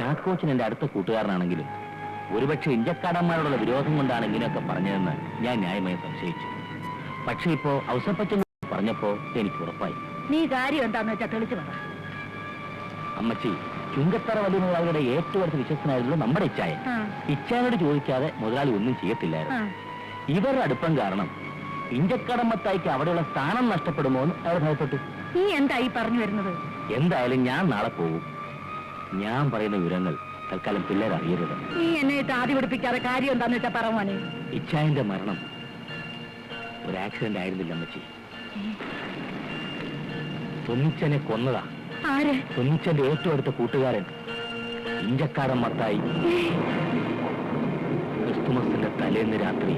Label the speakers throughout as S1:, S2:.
S1: ചാക്കോച്ചൻ എന്റെ അടുത്ത കൂട്ടുകാരനാണെങ്കിലും ഒരുപക്ഷെ ഇഞ്ചക്കാടന്മാരോടുള്ള വിരോധം കൊണ്ടാണ് ഇങ്ങനെയൊക്കെ പറഞ്ഞതെന്ന് ഞാൻ ന്യായമായി സംശയിച്ചു. പക്ഷെ ഇപ്പോ ഔസപ്പച്ചൻ പറഞ്ഞപ്പോ എനിക്ക് ഉറപ്പായി.
S2: നീ കാര്യം എന്താന്ന് വെച്ചാൽ തെളിച്ചു പറ.
S1: അമ്മച്ചി, ചുങ്കത്തറ വലിയ മുതലാളിയുടെ ഏറ്റവും അടുത്ത വിശ്വസ്തനായിരുന്നു നമ്മുടെ ഇച്ചായൻ. ഇച്ചായനോട് ചോദിക്കാതെ മുതലാളി ഒന്നും ചെയ്യത്തില്ലായിരുന്നു. ഇവരുടെ അടുപ്പം കാരണം ഇഞ്ചക്കടമത്തായിക്ക് അവിടെയുള്ള സ്ഥാനം നഷ്ടപ്പെടുമോ എന്ന് അവർ ഭയപ്പെട്ടു.
S2: നീ എന്തായി പറഞ്ഞു വരുന്നത്?
S1: എന്തായാലും ഞാൻ നാളെ പോകും. ഞാൻ പറയുന്ന വിവരങ്ങൾ തൽക്കാലം പിള്ളേർ അറിയരുത്.
S2: നീ എന്നെ ആദ്യ പിടിപ്പിക്കാതെ കാര്യം എന്താന്ന് വെച്ചാ പറവാനേ.
S1: ഇച്ചായന്റെ മരണം ഒരു ആക്സിഡന്റ് ആയിരുന്നില്ല അമ്മച്ചി. തൊന്നിച്ചനെ കൊന്നതാ.
S2: ആര്?
S1: തൊന്നിച്ചന്റെ ഏറ്റവും അടുത്ത കൂട്ടുകാരൻ ഇഞ്ചക്കാടൻ മത്തായി. ക്രിസ്തുമസിന്റെ തലേന്ന് രാത്രി.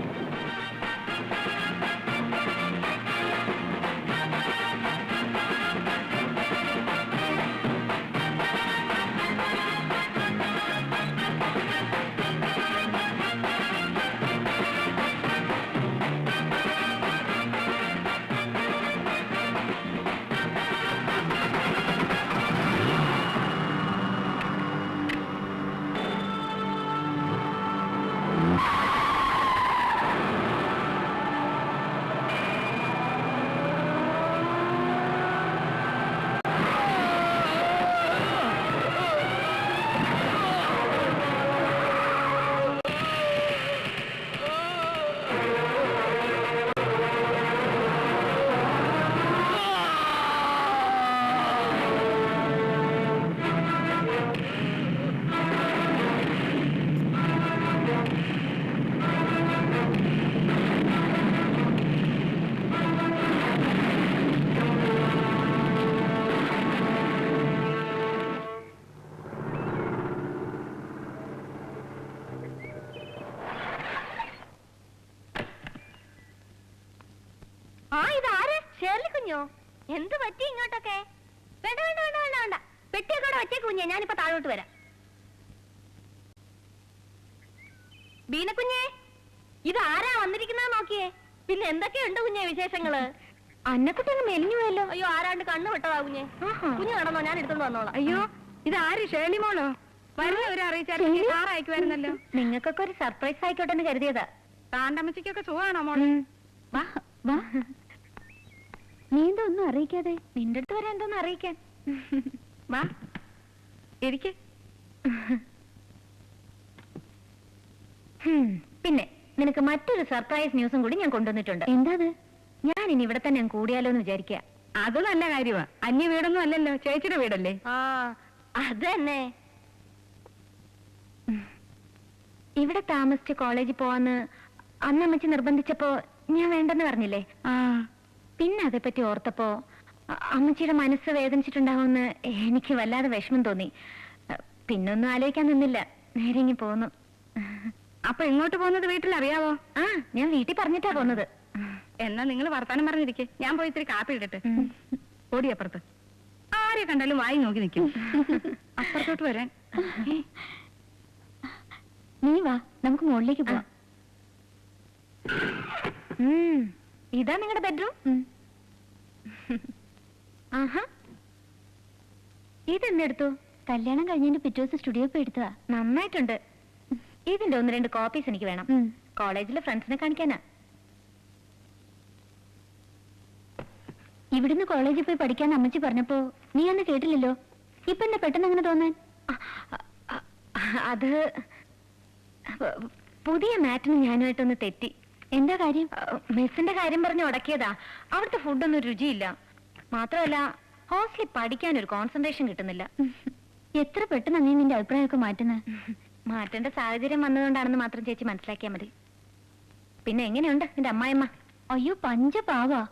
S2: എന്ത് പറ്റി ഇങ്ങോട്ടൊക്കെ? വേണ്ട വേണ്ട വേണ്ട വേണ്ട വേണ്ട, പെട്ടിയൊക്കെ വച്ചേക്ക് കുഞ്ഞെ, ഞാനിപ്പോ താഴോട്ട് വരാം. ബീനക്കുഞ്ഞെ, ഇത് ആരാ വന്നിരിക്കുന്ന നോക്കിയേ. പിന്നെ എന്തൊക്കെയുണ്ട് കുഞ്ഞെ വിശേഷങ്ങള്? അന്നക്കുട്ടങ്ങ് മെലിഞ്ഞു പോയല്ലോ. അയ്യോ, ആരാണ്ട് കണ്ണു വിട്ടതാ കുഞ്ഞെ. കുഞ്ഞു നടന്നോ, ഞാൻ എടുത്തോണ്ട് വന്നോളാം. അയ്യോ, ഇത് ആര്? ഷേളി മോളോ? വരുന്നവരെ അറിയിച്ചാൽ അയക്കുമായിരുന്നല്ലോ. നിങ്ങൾക്കൊക്കെ ഒരു സർപ്രൈസ് ആയിക്കോട്ടെ എന്ന് കരുതിയതാ. താണ്ടമ്മച്ചിക്കൊക്കെ സുഖമാണോ മോളെ? വാ വാ. നീ എന്താ ഒന്നും അറിയിക്കാതെ? നിന്റെ അടുത്ത് വരാൻ എന്തോന്ന് അറിയിക്കാൻ? വാ ഇരിക്ക്. പിന്നെ നിനക്ക് മറ്റൊരു സർപ്രൈസ് ന്യൂസും കൂടി ഞാൻ കൊണ്ടുവന്നിട്ടുണ്ട്. എന്താ അത്? ഞാൻ ഇനി ഇവിടെ തന്നെ കൂടിയാലോ എന്ന് വിചാരിക്കുക. അത് നല്ല കാര്യമാ. അന്യ വീടൊന്നും അല്ലല്ലോ, ചേച്ചിയുടെ വീടല്ലേ? അത് തന്നെ. ഇവിടെ താമസിച്ച് കോളേജിൽ പോവാന്ന് അന്നമ്മച്ചി നിർബന്ധിച്ചപ്പോ ഞാൻ വേണ്ടെന്ന് പറഞ്ഞില്ലേ? പിന്നെ അതേപ്പറ്റി ഓർത്തപ്പോ അമ്മച്ചിയുടെ മനസ്സ് വേദനിച്ചിട്ടുണ്ടാവുമെന്ന് എനിക്ക് വല്ലാതെ വിഷമം തോന്നി. പിന്നൊന്നും ആലോചിക്കാൻ നിന്നില്ല, നേരെ ഇങ്ങി പോന്നു. അപ്പൊ ഇങ്ങോട്ട് പോകുന്നത് വീട്ടിൽ അറിയാവോ? ഞാൻ വീട്ടിൽ പറഞ്ഞിട്ടാ പോന്നത്. എന്നാ നിങ്ങൾ വർത്താനം പറഞ്ഞിരിക്കെ, ഞാൻ പോയി ഇത്തിരി കാപ്പി ഇടട്ടെ. ഓടിയപ്പുറത്ത് ആരെ കണ്ടാലും വായി നോക്കി നിൽക്കും. അപ്പുറത്തോട്ട് വരാൻ. നീ വാ, നമുക്ക് മുകളിലേക്ക് പോവാം. ഇതാ നിങ്ങളുടെ ബെഡ്റൂം. ആഹാ, ഇതെന്നെടുത്തു? കല്യാണം കഴിഞ്ഞതിന്റെ പിറ്റേ ദിവസം സ്റ്റുഡിയോ പോയി എടുത്തതാ. നന്നായിട്ടുണ്ട്. ഇതിന്റെ 1-2 കോപ്പീസ് എനിക്ക് വേണം. കോളേജിലെ ഫ്രണ്ട്സിനെ കാണിക്കാനാ. ഇവിടുന്ന് കോളേജിൽ പോയി പഠിക്കാൻ അമ്മച്ചി പറഞ്ഞപ്പോ നീ അന്ന് കേട്ടില്ലല്ലോ. ഇപ്പൊ എന്താ പെട്ടെന്ന് അങ്ങനെ തോന്നാൻ? അത് പുതിയ മാറ്റിന് ഞാനുമായിട്ടൊന്ന് തെറ്റി. എന്താ കാര്യം? മെസ്സിന്റെ കാര്യം പറഞ്ഞ് ഉടക്കിയതാ. അവിടുത്തെ ഫുഡൊന്നും രുചിയില്ല. മാത്രമല്ല ഹോസ്റ്റലിൽ പഠിക്കാൻ ഒരു കോൺസെൻട്രേഷൻ കിട്ടുന്നില്ല. എത്ര പെട്ടെന്ന് നീ നിന്റെ അഭിപ്രായമൊക്കെ മാറ്റുന്നത്? മാറ്റേണ്ട സാഹചര്യം വന്നതുകൊണ്ടാണെന്ന് മാത്രം ചേച്ചി മനസ്സിലാക്കിയാൽ മതി. പിന്നെ എങ്ങനെയുണ്ട് നിന്റെ അമ്മായിമ്മ? അയ്യോ, പഞ്ചപാവാ.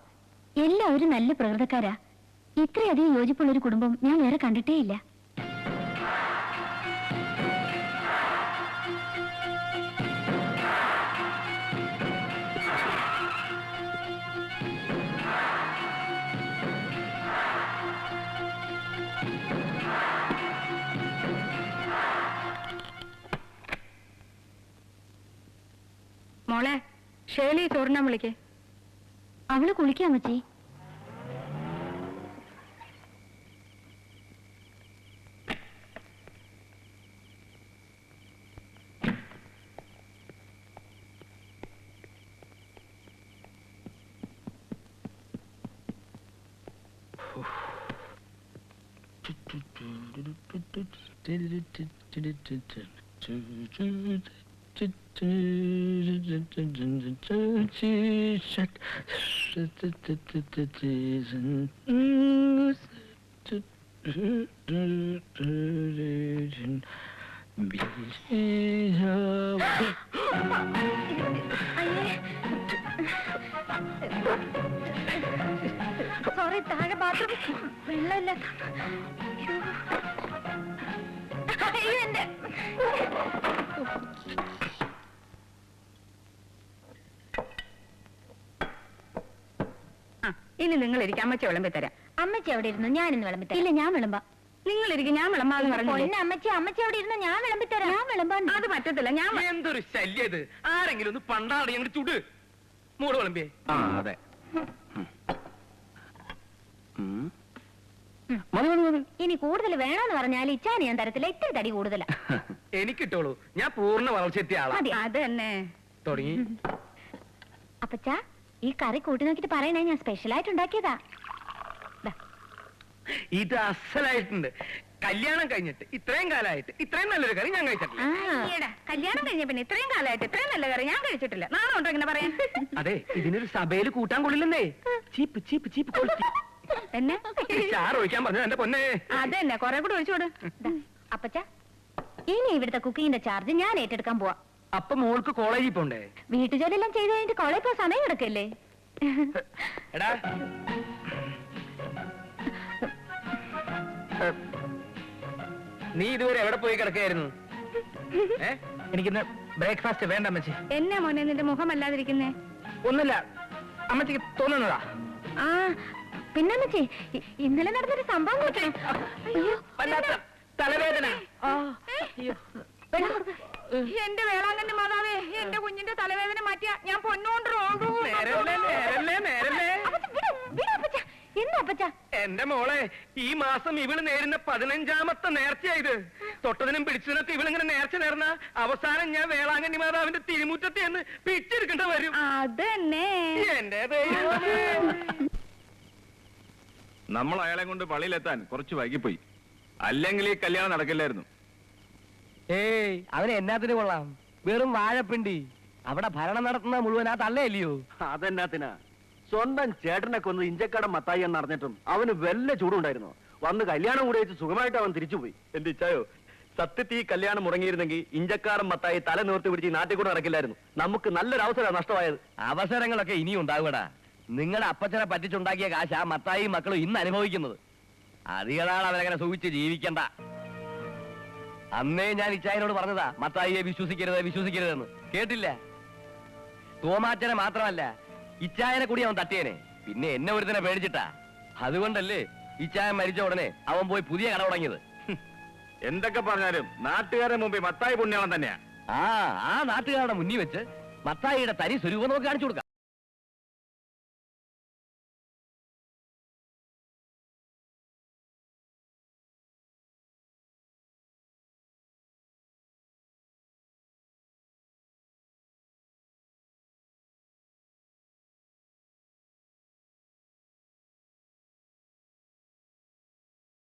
S2: എല്ലാവരും നല്ല പ്രകൃതക്കാരാ. ഇത്രയധികം യോജിപ്പുള്ളൊരു കുടുംബം ഞാൻ വേറെ കണ്ടിട്ടേ ഇല്ല. മോളെ, ഷേലി ചോറിനാൻ വിളിക്കേ. അവള് കുളിക്കാൻ പറ്റി. സോറി, താഴെ ബാത്റൂം വെള്ളമില്ല. അയ്യോ, എന്റെ
S3: ഇനി നിങ്ങൾ ഇരിക്കും, അമ്മച്ചി വിളമ്പി തരാം.
S2: അമ്മച്ചി അവിടെ ഇരുന്നു, ഞാനിന്ന് വിളമ്പിത്തരാം. ഇല്ല, ഞാൻ വിളമ്പാം.
S3: നിങ്ങൾ ഇരിക്കും, ഞാൻ വിളമ്പാന്ന് പറഞ്ഞു.
S2: പൊന്നെ അമ്മച്ചി, അമ്മച്ചി അവിടെ ഇരുന്നു, ഞാൻ വിളമ്പിത്തരാം. ഞാൻ വിളമ്പാൻ.
S3: അത് പറ്റത്തില്ല. ഞാൻ
S4: എന്തൊരു ശല്യം ഇത്! ആരെങ്കിലും ഒന്ന് പണ്ടാടി ഞങ്ങൾ ചുട് മൂട് വിളമ്പിയേ.
S1: അതെ.
S2: ഇനി കൂടുതൽ വേണമെന്ന് പറഞ്ഞാൽ ഇച്ചാന് ഞാൻ തരത്തില്ല. ഇത്തിരി തടി കൂടുതലാ.
S4: എനിക്കിട്ടോളൂ, ഞാൻ പൂർണ്ണ വളർച്ചെത്തിയ ആളാ.
S2: മതി.
S3: അത് തന്നെ.
S4: തുടങ്ങി.
S2: അപ്പച്ചാ, ഈ കറി കൂട്ടി നോക്കിട്ട് പറയണേ, ഞാൻ സ്പെഷ്യൽ ആയിട്ട് ഉണ്ടാക്കിയതാ. ദാ.
S4: ഇത് അസലായിട്ടുണ്ട്. കല്യാണം കഴിഞ്ഞിട്ട് ഇത്രയും കാലമായിട്ട് ഇത്രയും നല്ലൊരു കറി ഞാൻ കഴിച്ചിട്ടില്ല.
S3: ഈയിടെ കല്യാണം കഴിഞ്ഞ പിന്നെ ഇത്രയും കാലമായിട്ട് ഇത്രയും നല്ല കറി ഞാൻ കഴിച്ചിട്ടില്ല. നാളെ ഉണ്ടോ ഇങ്ങനെ പറയാൻ?
S4: അതെ, ഇതിനൊരു സഭയിൽ കൂട്ടാൻ കൊള്ളില്ലെന്നേ. ചീപ്പ് ചീപ്പ് ചീപ്പ് ക്വാളിറ്റി.
S3: എന്നെ
S4: ചാറ് ഒഴിക്കാൻ പറഞ്ഞു എന്റെ പൊന്നെ.
S3: അത് തന്നെ, കുറെ കൂടെ ഒഴിച്ചോട്.
S2: ദാ. അപ്പച്ചാ, ഇനി ഇവിടുത്തെ കുക്കിങ്ങിന്റെ ചാർജ് ഞാൻ ഏറ്റെടുക്കാൻ പോവാ.
S4: അപ്പൊ മോൾക്ക് കോളേജിൽ പോണ്ടേ?
S2: വീട്ടുജോലിയെല്ലാം ചെയ്ത് കഴിഞ്ഞിട്ട് കോളേജ് പോകാൻ സമയം കിടക്കല്ലേ?
S4: എടാ, നീ ഇതുവരെ എവിടെ പോയി കിടക്കായിരുന്നു? എനിക്കിന്ന് ബ്രേക്ക്ഫാസ്റ്റ് വേണ്ട അമ്മച്ചി.
S3: എന്നാ മോനെ നിന്റെ മുഖമല്ലാതിരിക്കുന്നേ?
S4: ഒന്നുമില്ല, അമ്മച്ചിക്ക് തോന്നുന്നതാ.
S2: ആ, പിന്നെ അമ്മച്ചി, ഇന്നലെ നടന്നൊരു സംഭവം കേട്ടോ. അയ്യോ,
S4: വല്ലാത്ത തലവേദന. അയ്യോ.
S2: വെള്ളം കൊടുക്ക്.
S3: എന്റെ വേളാങ്കന്റെ മാതാവേ, എന്റെ കുഞ്ഞിന്റെ തലവേദന മാറ്റിയ ഞാൻ പൊന്നോണ്ട്
S4: നേരല്ലേ നേരല്ലേ നേരല്ലേ.
S2: അപ്പച്ചാ, വിട്, വിട് അപ്പച്ചാ. എന്താ അപ്പച്ചാ?
S4: എന്റെ മോളെ, ഈ മാസം ഇവള് നേരുന്ന 15ാമത്തെ നേർച്ചയായത്. തൊട്ടതിനും പിടിച്ചതിനൊക്കെ ഇവളിങ്ങനെ നേർച്ച നേർന്ന അവസാനം ഞാൻ വേളാങ്കണ്ണി മാതാവിന്റെ തിരുമുറ്റത്ത് എന്ന് പിച്ചെടുക്കേണ്ട വരും.
S3: അതന്നെ.
S4: എന്റെ ദൈവമേ.
S5: നമ്മൾ അയാളെ കൊണ്ട് പള്ളിയിലെത്താൻ കുറച്ച് വൈകിപ്പോയി. അല്ലെങ്കിൽ ഈ കല്യാണം നടക്കില്ലായിരുന്നു.
S6: ഏയ്, അവന് എന്നാത്തിന് കൊള്ളാം? വെറും വാഴപ്പിണ്ടി. അവിടെ ഭരണം നടത്തുന്ന മുഴുവൻ ആ തള്ളയല്ലയോ?
S1: അതെന്നാത്തിനാ? സ്വന്തം ചേട്ടനെ കൊന്ന് ഇഞ്ചക്കടം മത്തായി എന്ന് അറിഞ്ഞിട്ടും അവന് വല്ല ചൂടുണ്ടായിരുന്നു. വന്ന് കല്യാണം കൂടി വെച്ച് സുഖമായിട്ട് അവൻ തിരിച്ചുപോയി. എന്റെ ഇച്ചായോ, സത്യത്തിൽ ഈ കല്യാണം മുടങ്ങിയിരുന്നെങ്കിൽ ഇഞ്ചക്കാരൻ മത്തായി തല നിവർത്തി പിടിച്ച് ഈ നാട്ടിൽ കൂടെ നടക്കില്ലായിരുന്നു. നമുക്ക് നല്ലൊരു അവസരമാണ് നഷ്ടമായത്.
S6: അവസരങ്ങളൊക്കെ ഇനിയും ഉണ്ടാവുകടാ. നിങ്ങളുടെ അപ്പച്ചനെ പറ്റിച്ചുണ്ടാക്കിയ കാശ് ആ മത്തായി മക്കളും ഇന്ന് അനുഭവിക്കുന്നത്. അധികനാൾ അവരങ്ങനെ സൂക്ഷിച്ച് ജീവിക്കണ്ട. അന്നേ ഞാൻ ഇച്ചായനോട് പറഞ്ഞതാ, മത്തായിയെ വിശ്വസിക്കരുത് വിശ്വസിക്കരുതെന്ന്. കേട്ടില്ല. തോമാച്ചനെ മാത്രമല്ല, ഇച്ചായനെ കൂടി അവൻ തട്ടിയേനെ. പിന്നെ എന്നെ ഒരുത്തനെ പേടിച്ചിട്ടാ. അതുകൊണ്ടല്ലേ ഇച്ചായൻ മരിച്ച ഉടനെ അവൻ പോയി പുതിയ കട തുടങ്ങിയത്.
S5: എന്തൊക്കെ പറഞ്ഞാലും നാട്ടുകാരുടെ മുമ്പിൽ മത്തായി പുണ്യാളൻ തന്നെയാ.
S6: ആ നാട്ടുകാരുടെ മുന്നിൽ വെച്ച് മത്തായിയുടെ തനി സ്വരൂപം നമുക്ക് കാണിച്ചു കൊടുക്കാം.